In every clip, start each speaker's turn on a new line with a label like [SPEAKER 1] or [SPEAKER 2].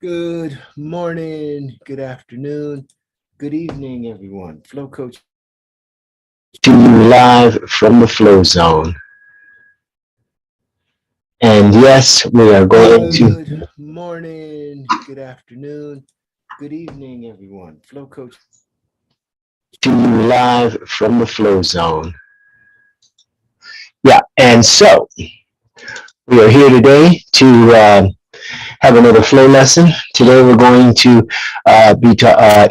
[SPEAKER 1] Good morning, good afternoon, good evening, everyone. Flow Coach to you live from the Flow Zone. And yes, we are going to. Good morning, good afternoon, good evening, everyone. Flow Coach to you live from the Flow Zone. Yeah, and so we are here today to have another flow lesson. Today we're going to be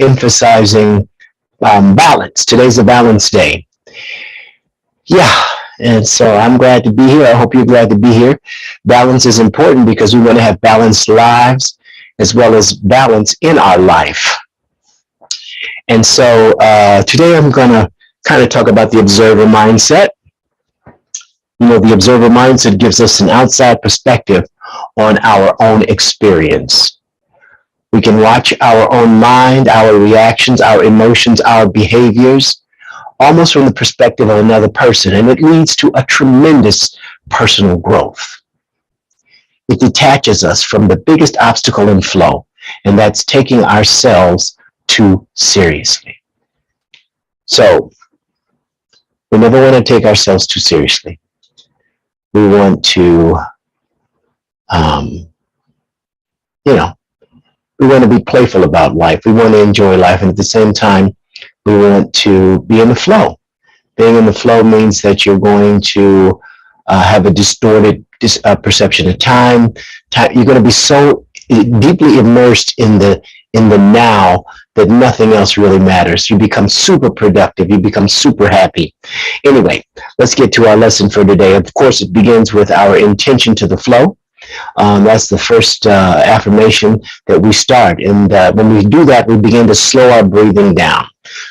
[SPEAKER 1] emphasizing balance. Today's a balance day. Yeah, and so I'm glad to be here. I hope you're glad to be here. Balance is important because we want to have balanced lives as well as balance in our life. And so today I'm going to kind of talk about the observer mindset. You know, the observer mindset gives us an outside perspective on our own experience. We can watch our own mind, our reactions, our emotions, our behaviors, almost from the perspective of another person, and it leads to a tremendous personal growth. It detaches us from the biggest obstacle in flow, and that's taking ourselves too seriously. So, we never want to take ourselves too seriously. We want to, um, we want to be playful about life. We want to enjoy life, and at the same time, we want to be in the flow. Being in the flow means that you're going to have a distorted perception of time. You're going to be so deeply immersed in the now that nothing else really matters. You become super productive. You become super happy. Anyway, let's get to our lesson for today. Of course, it begins with our intention to the flow. That's the first affirmation that we start. And when we do that, we begin to slow our breathing down.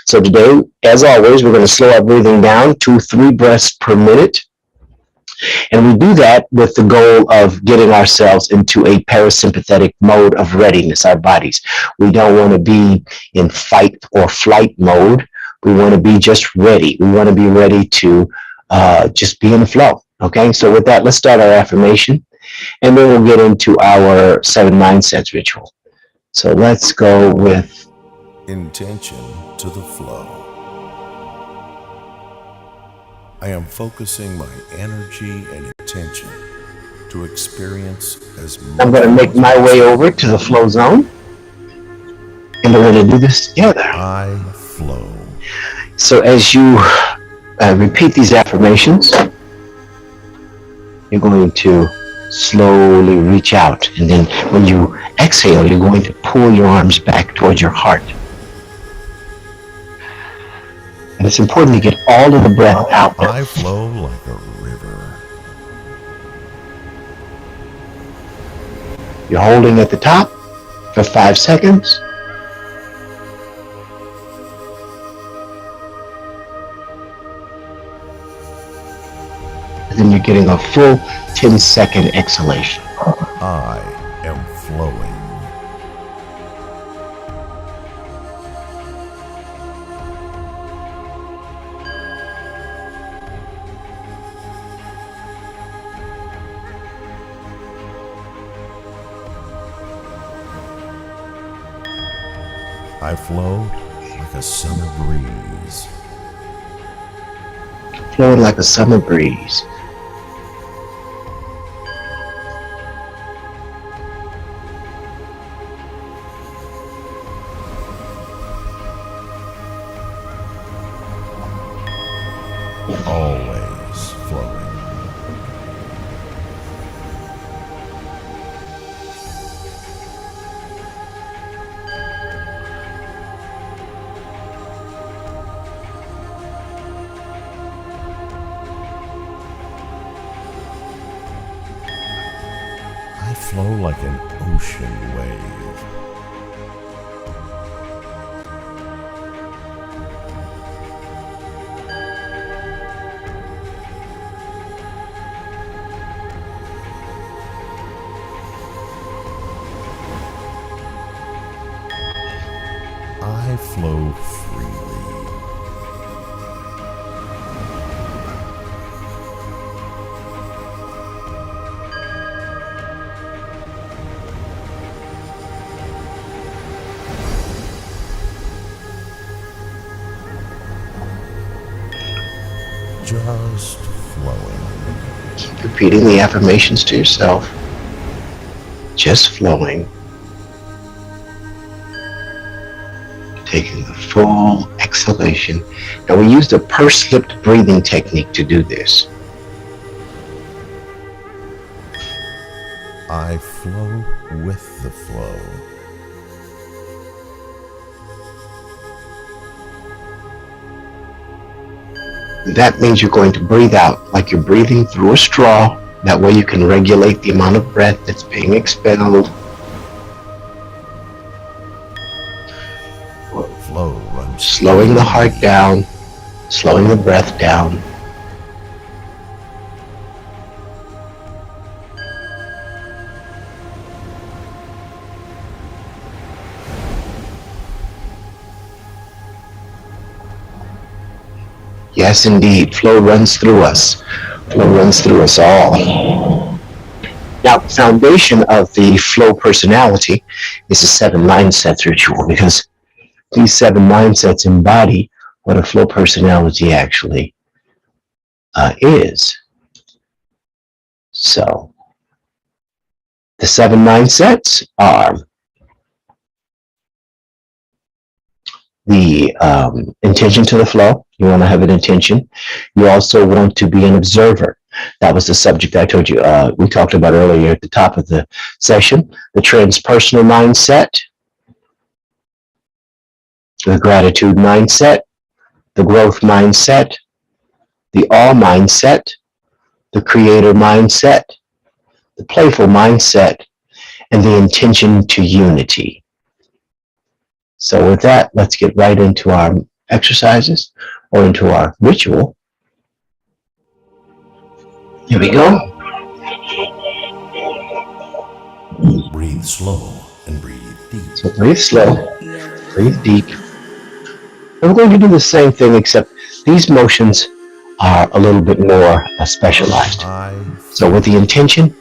[SPEAKER 1] So today, as always, we're going to slow our breathing down to 3 breaths per minute. And we do that with the goal of getting ourselves into a parasympathetic mode of readiness, our bodies. We don't want to be in fight or flight mode. We want to be just ready. We want to be ready to just be in the flow. Okay, so with that, let's start our affirmation. And then we'll get into our 7 mindsets ritual. So let's go with
[SPEAKER 2] intention to the flow. I am focusing my energy and attention to experience as much.
[SPEAKER 1] I'm going to make my way over to the flow zone. And we're going to do this together.
[SPEAKER 2] I flow.
[SPEAKER 1] So as you repeat these affirmations, you're going to slowly reach out. And then when you exhale, you're going to pull your arms back towards your heart. And it's important to get all of the breath out there.
[SPEAKER 2] I flow like a river.
[SPEAKER 1] You're holding at the top for 5 seconds. And then you're getting a full 10-second exhalation.
[SPEAKER 2] I am flowing. I flow like a summer breeze.
[SPEAKER 1] Flowing like a summer breeze.
[SPEAKER 2] Always flowing. I flow like an ocean wave. I flow freely. just flowing.
[SPEAKER 1] Keep repeating the affirmations to yourself. Just flowing. Taking the full exhalation. Now we use the pursed-lipped breathing technique to do this.
[SPEAKER 2] I flow with the flow.
[SPEAKER 1] That means you're going to breathe out like you're breathing through a straw. That way you can regulate the amount of breath that's being expelled.
[SPEAKER 2] Flow runs
[SPEAKER 1] Slowing the heart down, slowing the breath down. Yes, indeed, flow runs through us. Flow runs through us all. Now, the foundation of the flow personality is the 7 mindsets ritual, because these 7 mindsets embody what a flow personality actually is. So, the 7 mindsets are the intention to the flow. You want to have an intention. You also want to be an observer. That was the subject I told you we talked about earlier at the top of the session. The transpersonal mindset, the gratitude mindset, the growth mindset, the all mindset, the creator mindset, the playful mindset, and the intention to unity. So with that, let's get right into our exercises or into our ritual. Here we go.
[SPEAKER 2] Breathe slow and breathe deep.
[SPEAKER 1] So breathe slow, breathe deep. And we're going to do the same thing, except these motions are a little bit more specialized. So with the intention,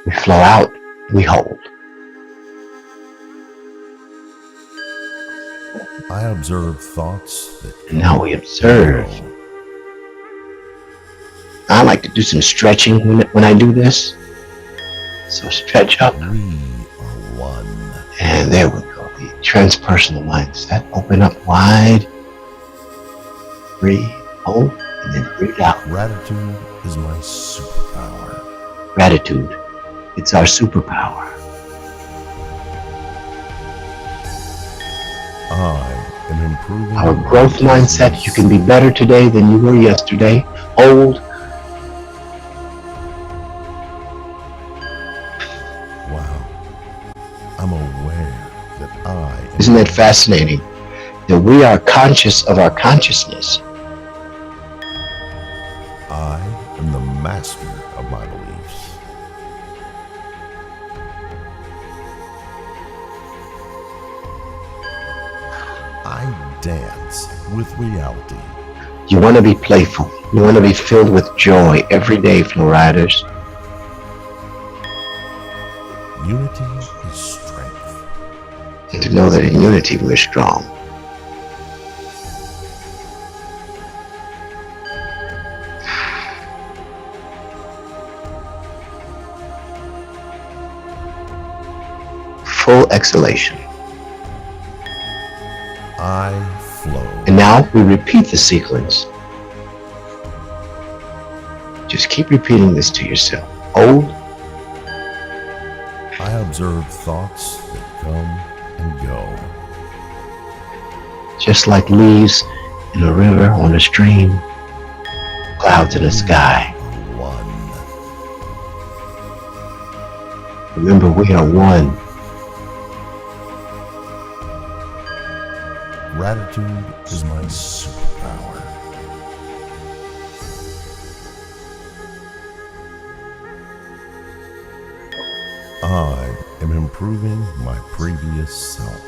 [SPEAKER 1] we flow out, we hold.
[SPEAKER 2] I observe thoughts that
[SPEAKER 1] And now we observe. I like to do some stretching when I do this. So stretch up.
[SPEAKER 2] We are one.
[SPEAKER 1] And there we go. The transpersonal mindset. Open up wide. Breathe, hold, and then breathe out.
[SPEAKER 2] Gratitude is my superpower.
[SPEAKER 1] Gratitude. It's our superpower.
[SPEAKER 2] I am improving.
[SPEAKER 1] Our growth mindset. You can be better today than you were yesterday. Hold.
[SPEAKER 2] Wow. I'm aware that I am.
[SPEAKER 1] Isn't that fascinating? That we are conscious of our consciousness.
[SPEAKER 2] I am the master of my beliefs. I dance with reality.
[SPEAKER 1] You want to be playful. You want to be filled with joy every day, Flow Riders.
[SPEAKER 2] Unity is strength.
[SPEAKER 1] And to know that in unity we're strong. Full exhalation.
[SPEAKER 2] I flow.
[SPEAKER 1] And now we repeat the sequence. Just keep repeating this to yourself. Hold.
[SPEAKER 2] I observe thoughts that come and go.
[SPEAKER 1] Just like leaves in a river, on a stream, clouds in the sky.
[SPEAKER 2] One.
[SPEAKER 1] Remember, we are one.
[SPEAKER 2] Gratitude is my superpower. I am improving my previous self.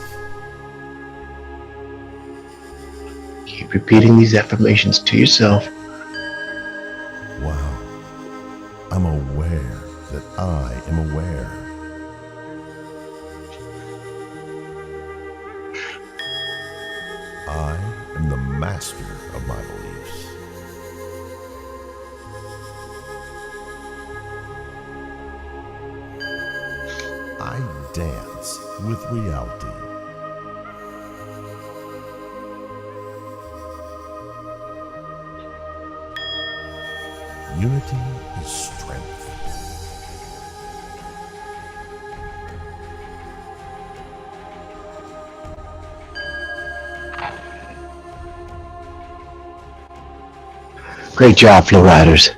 [SPEAKER 1] Keep repeating these affirmations to yourself.
[SPEAKER 2] Wow. I'm aware that I am aware. I am the master of my beliefs. I dance with reality. Unity is strength.
[SPEAKER 1] Great job, Flow Riders.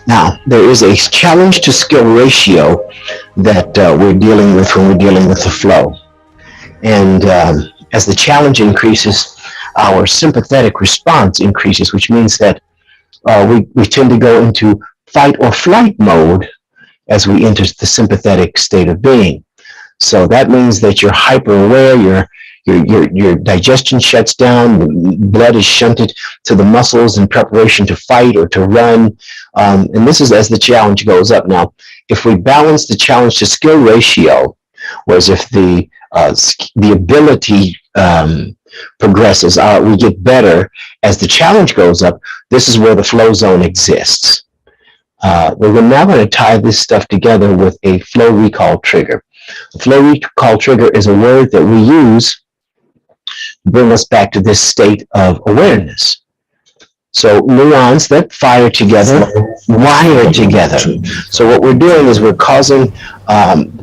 [SPEAKER 1] Now, there is a challenge to skill ratio that we're dealing with when we're dealing with the flow. And as the challenge increases, our sympathetic response increases, which means that we tend to go into fight or flight mode as we enter the sympathetic state of being. So that means that you're hyper aware, your digestion shuts down, the blood is shunted to the muscles in preparation to fight or to run. And this is as the challenge goes up. Now, if we balance the challenge to skill ratio, whereas if the ability progresses, we get better as the challenge goes up, this is where the flow zone exists. We're now going to tie this stuff together with a flow recall trigger. The flow recall trigger is a word that we use to bring us back to this state of awareness. So neurons that fire together, wire together. So what we're doing is we're causing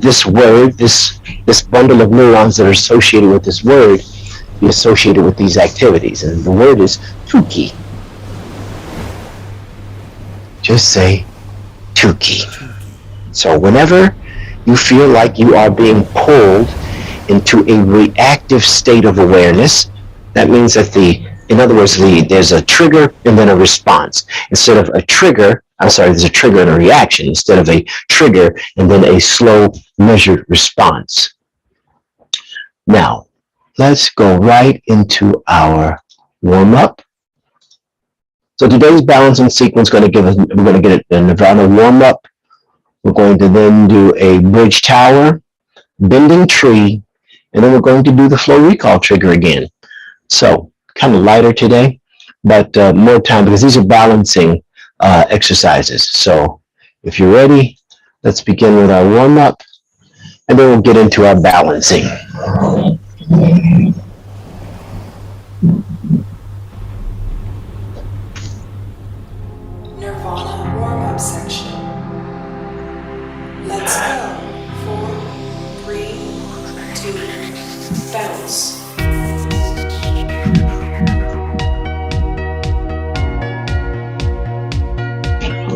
[SPEAKER 1] this word, this bundle of neurons that are associated with this word, to be associated with these activities. And the word is Tuki. Just say Tuki. So whenever you feel like you are being pulled into a reactive state of awareness, that means that in other words, there's a trigger and then a response. Instead of a trigger, there's a trigger and a reaction instead of a trigger and then a slow, measured response. Now, let's go right into our warm-up. So today's balancing sequence we're going to get a Nirvana warm-up. We're going to then do a bridge tower, bending tree, and then we're going to do the flow recall trigger again. So kind of lighter today, but more time because these are balancing exercises. So if you're ready, let's begin with our warm-up, and then we'll get into our balancing.
[SPEAKER 3] Nirvana warm-up section. Let's go. 4, 3, 2, bounce.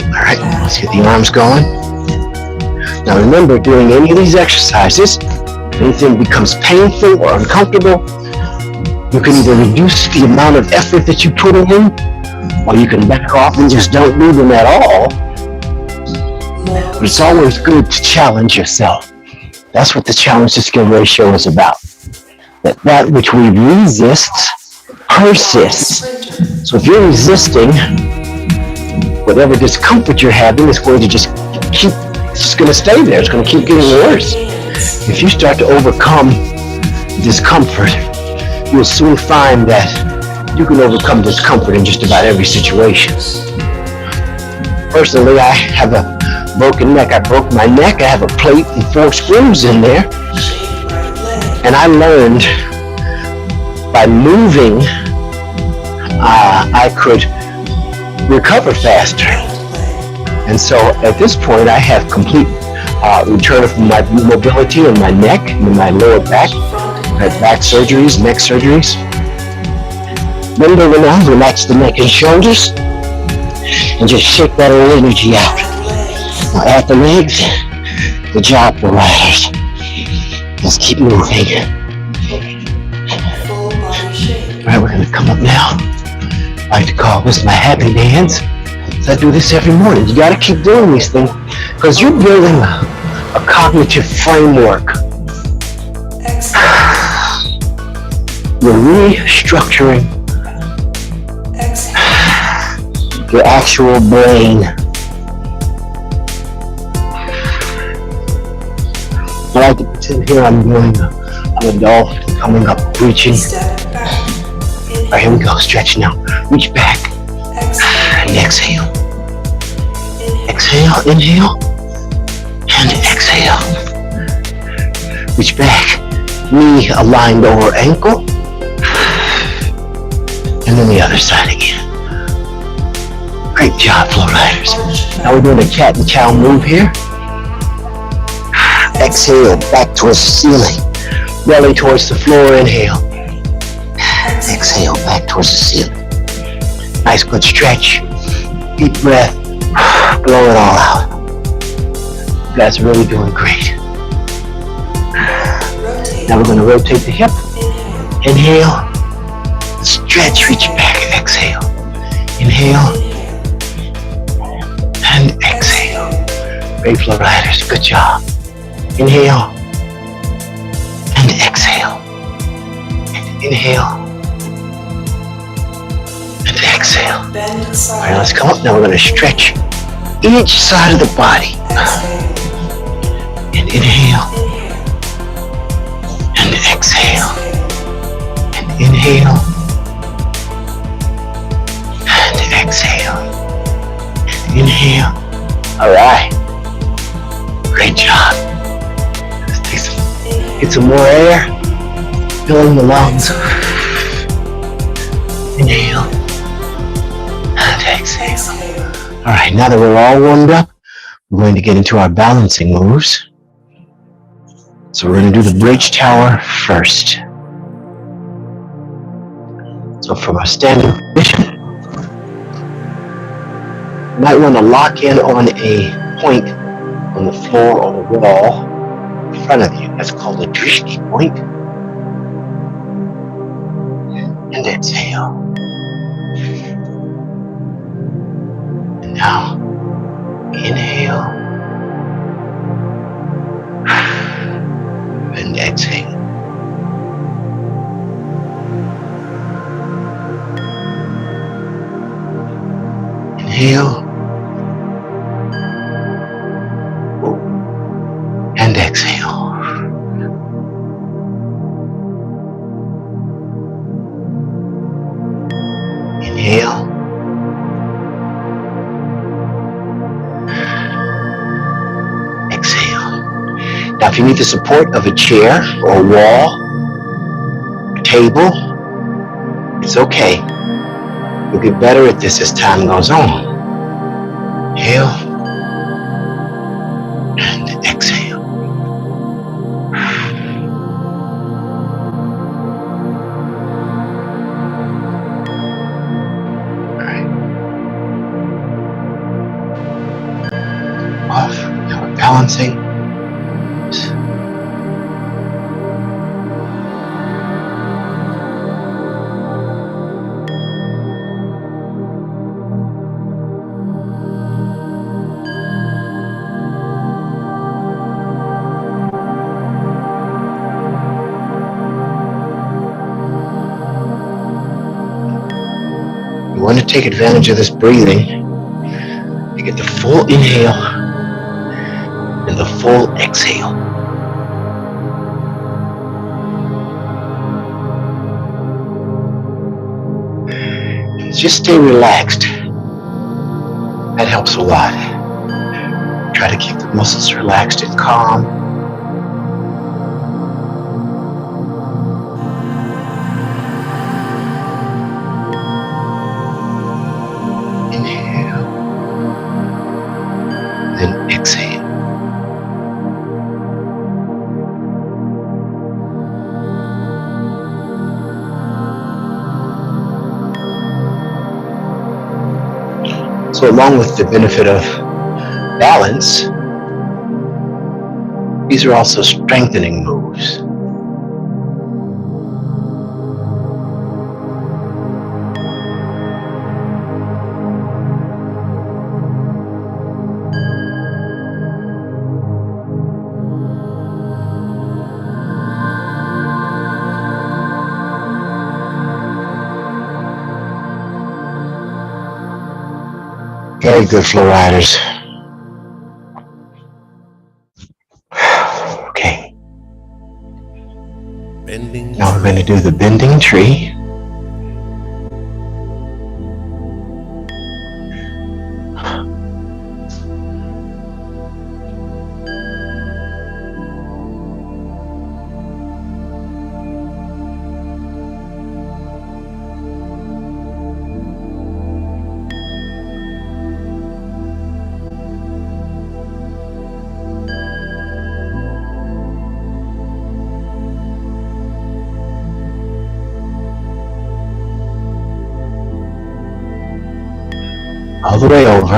[SPEAKER 1] All right, let's get the arms going. Now remember, doing any of these exercises, if anything becomes painful or uncomfortable, you can either reduce the amount of effort that you put in, or you can back off and just don't do them at all. But it's always good to challenge yourself. That's what the challenge to skill ratio is about. That which we resist persists. So if you're resisting, whatever discomfort you're having is going to it's just going to stay there. It's going to keep getting worse. If you start to overcome discomfort, you'll soon find that you can overcome discomfort in just about every situation. Personally, I have a broken neck. I broke my neck. I have a plate and 4 screws in there. And I learned by moving, I could recover faster. And so at this point, I have complete return of my mobility in my neck and my lower back. I had back surgeries, neck surgeries. Bend over now, relax the neck and shoulders, and just shake that old energy out. Now at the legs, good job, the riders. Let's keep moving. All right, we're gonna come up now. I like to call this my happy dance. So I do this every morning. You gotta keep doing these things because you're building a cognitive framework. You're restructuring your actual brain. I like to pretend here I'm a dolphin coming up, reaching. All right, here we go, stretch now. Reach back and exhale. Exhale, inhale, and exhale. Reach back. Knee aligned over ankle. And then the other side again. Great job, Flow Riders. Now we're doing a cat and cow move here. Exhale, back towards the ceiling. Belly towards the floor, inhale. Exhale, back towards the ceiling. Nice good stretch. Deep breath. Blow it all out. You guys are really doing great. Now we're going to rotate the hip. Inhale. Stretch, reach back. Exhale. Inhale. And exhale. Great, Flow Riders. Good job. Inhale. And exhale. And inhale. And exhale. All right, let's come up. Now we're going to stretch each side of the body. And inhale. And exhale. And inhale. And exhale. And inhale. All right. Great job. Let's get some more air. Filling the lungs. Inhale. And exhale. All right, now that we're all warmed up, we're going to get into our balancing moves. So we're going to do the bridge tower first. So from a standing position, you might want to lock in on a point on the floor or the wall in front of you. That's called a drishti point. And exhale. And now, inhale. And exhale. Inhale. And exhale. Inhale. Exhale. Now, if you need the support of a chair or a wall, a table, it's okay. You'll get better at this as time goes on. Inhale. And exhale. Off. Now we're balancing. You want to take advantage of this breathing to get the full inhale and the full exhale. Just stay relaxed. That helps a lot. Try to keep the muscles relaxed and calm. Inhale. Then exhale. So along with the benefit of balance, these are also strengthening moves. Very good, Flow Riders. Okay.
[SPEAKER 2] Bending
[SPEAKER 1] Now we're going to do the bending tree. all the way over.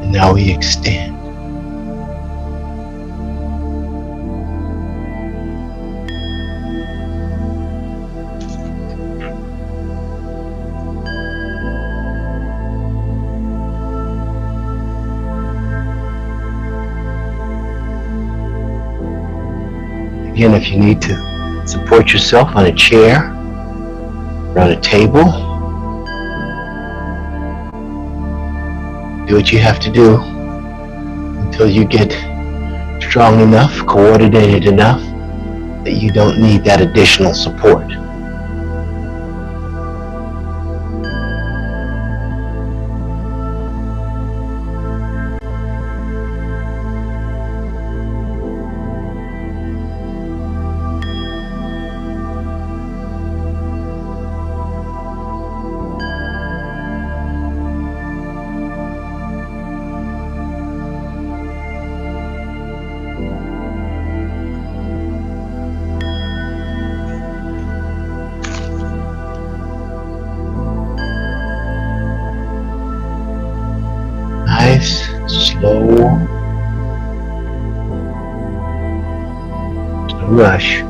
[SPEAKER 1] And now we extend. Again, if you need to support yourself on a chair or on a table, do what you have to do until you get strong enough, coordinated enough that you don't need that additional support. Nice, slow, no rush.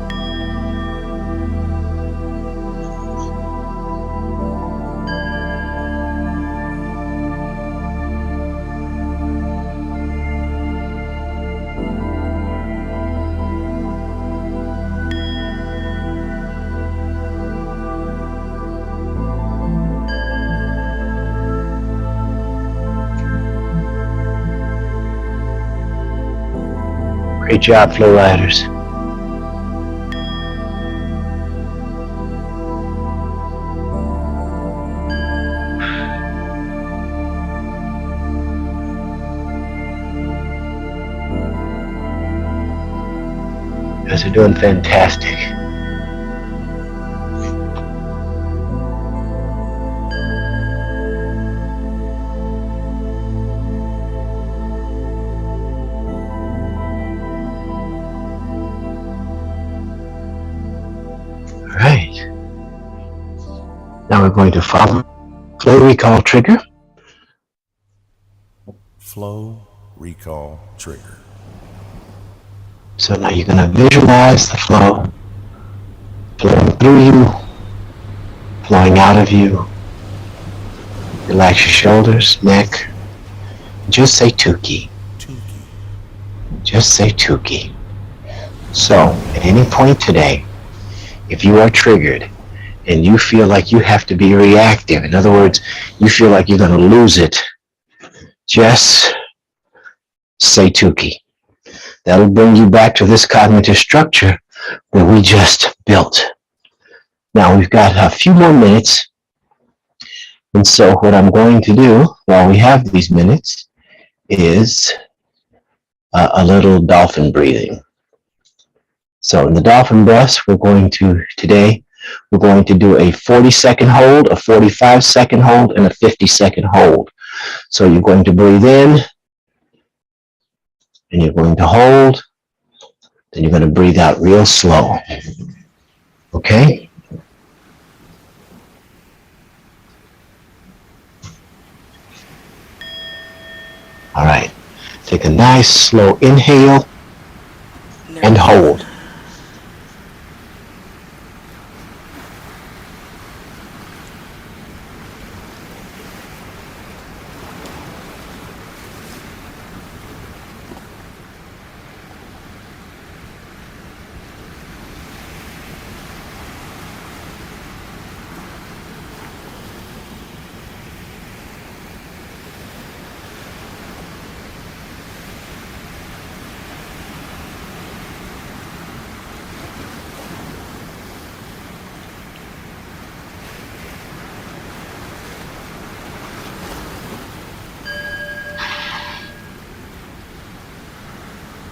[SPEAKER 1] Great job, Flow Riders. You guys are doing fantastic. Alright. Now we're going to follow flow recall trigger.
[SPEAKER 2] Flow recall trigger.
[SPEAKER 1] So now you're going to visualize the flow flowing through you, flowing out of you. Relax your shoulders, neck. Just say Tukey. Just say Tukey. So at any point today, if you are triggered and you feel like you have to be reactive, in other words, you feel like you're going to lose it, just say Tukey. That'll bring you back to this cognitive structure that we just built. Now we've got a few more minutes. And so what I'm going to do while we have these minutes is a little dolphin breathing. So in the dolphin breaths, today we're going to do a 40-second hold, a 45-second hold, and a 50-second hold. So you're going to breathe in, and you're going to hold, then you're going to breathe out real slow. Okay? All right. Take a nice slow inhale and hold.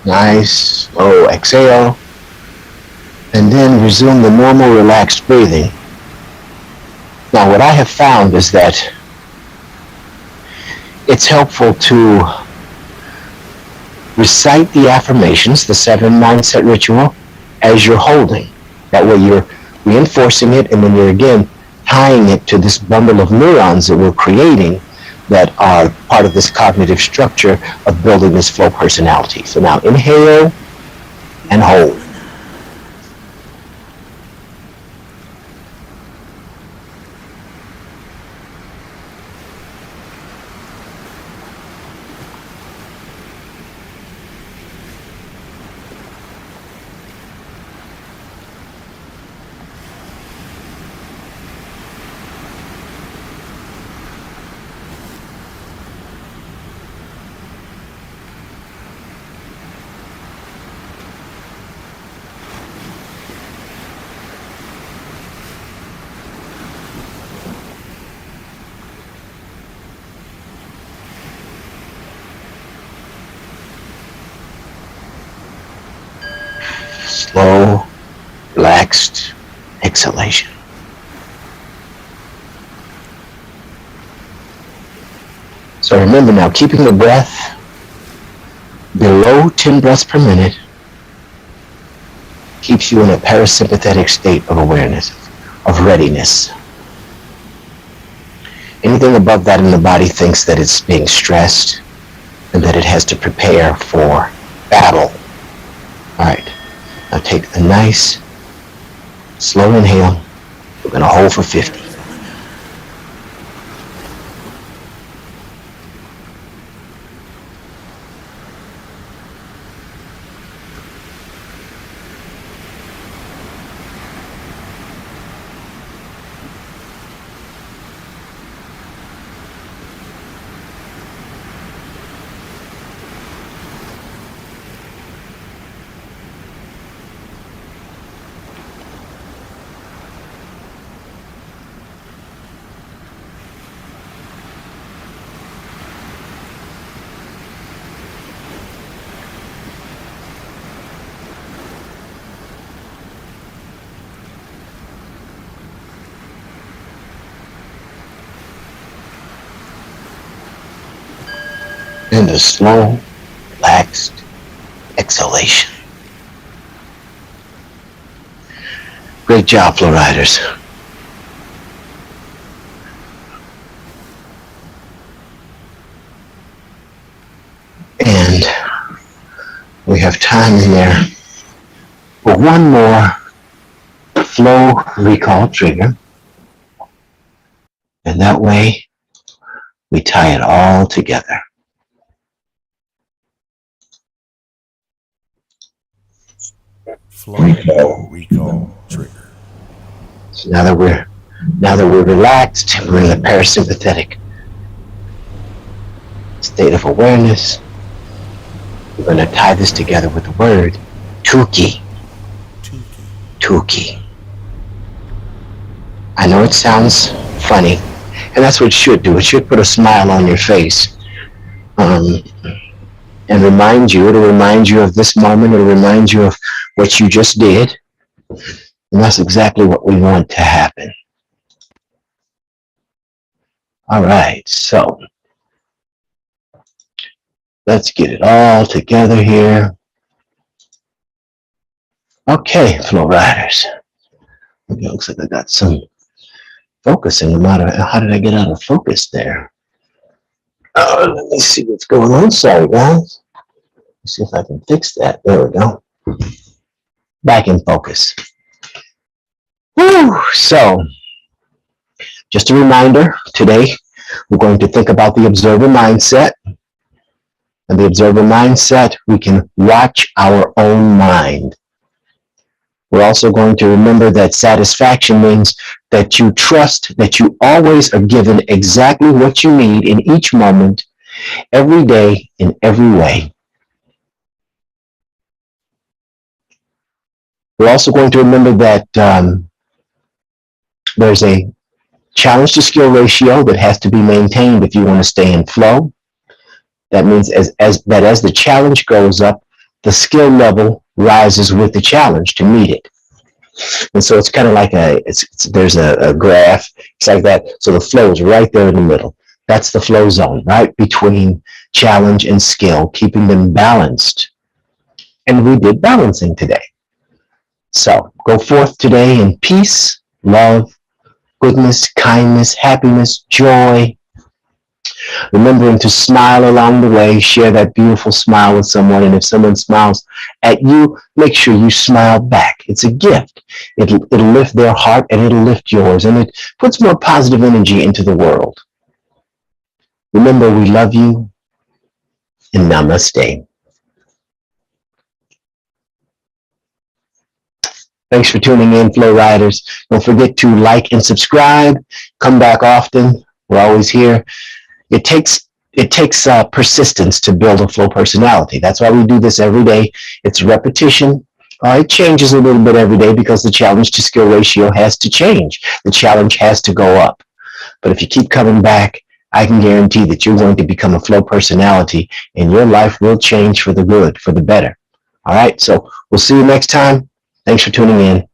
[SPEAKER 1] Nice, slow exhale, and then resume the normal relaxed breathing. Now what I have found is that it's helpful to recite the affirmations, the 7 mindset ritual, as you're holding. That way you're reinforcing it, and then you're again tying it to this bundle of neurons that we're creating that are part of this cognitive structure of building this flow personality. So now inhale and hold. Slow, relaxed exhalation. So remember now, keeping the breath below 10 breaths per minute keeps you in a parasympathetic state of awareness, of readiness. Anything above that in the body thinks that it's being stressed and that it has to prepare for battle. All right. Now take a nice, slow inhale. We're going to hold for 50. And a slow, relaxed exhalation. Great job, Flow Riders. And we have time in there for one more flow recall trigger. And that way we tie it all together.
[SPEAKER 2] Flow recall trigger.
[SPEAKER 1] So now that we're relaxed, we're in the parasympathetic state of awareness. We're going to tie this together with the word Tuki. Tuki. I know it sounds funny, and that's what it should do. It should put a smile on your face. And it'll remind you of this moment. It'll remind you of what you just did. And that's exactly what we want to happen. All right, so let's get it all together here. Okay, Flow Riders. It looks like I got some focusing. How did I get out of focus there? Let me see what's going on. Sorry, guys. Let's see if I can fix that. There we go. Back in focus. Woo! So, just a reminder, today we're going to think about the observer mindset. And the observer mindset, we can watch our own mind. We're also going to remember that satisfaction means that you trust that you always are given exactly what you need in each moment, every day, in every way. We're also going to remember that there's a challenge to skill ratio that has to be maintained if you want to stay in flow. That means as the challenge goes up, the skill level rises with the challenge to meet it. And so it's kind of like there's a graph. It's like that. So the flow is right there in the middle. That's the flow zone, right between challenge and skill, keeping them balanced. And we did balancing today. So go forth today in peace, love, goodness, kindness, happiness, joy, remembering to smile along the way. Share that beautiful smile with someone. And if someone smiles at you, make sure you smile back. It's a gift. It'll lift their heart and it'll lift yours. And it puts more positive energy into the world. Remember, we love you, and namaste. Thanks for tuning in, Flow Riders. Don't forget to like and subscribe. Come back often. We're always here. It takes persistence to build a flow personality. That's why we do this every day. It's repetition. It changes a little bit every day because the challenge to skill ratio has to change. The challenge has to go up. But if you keep coming back, I can guarantee that you're going to become a flow personality and your life will change for the good, for the better. All right, so we'll see you next time. Thanks for tuning in.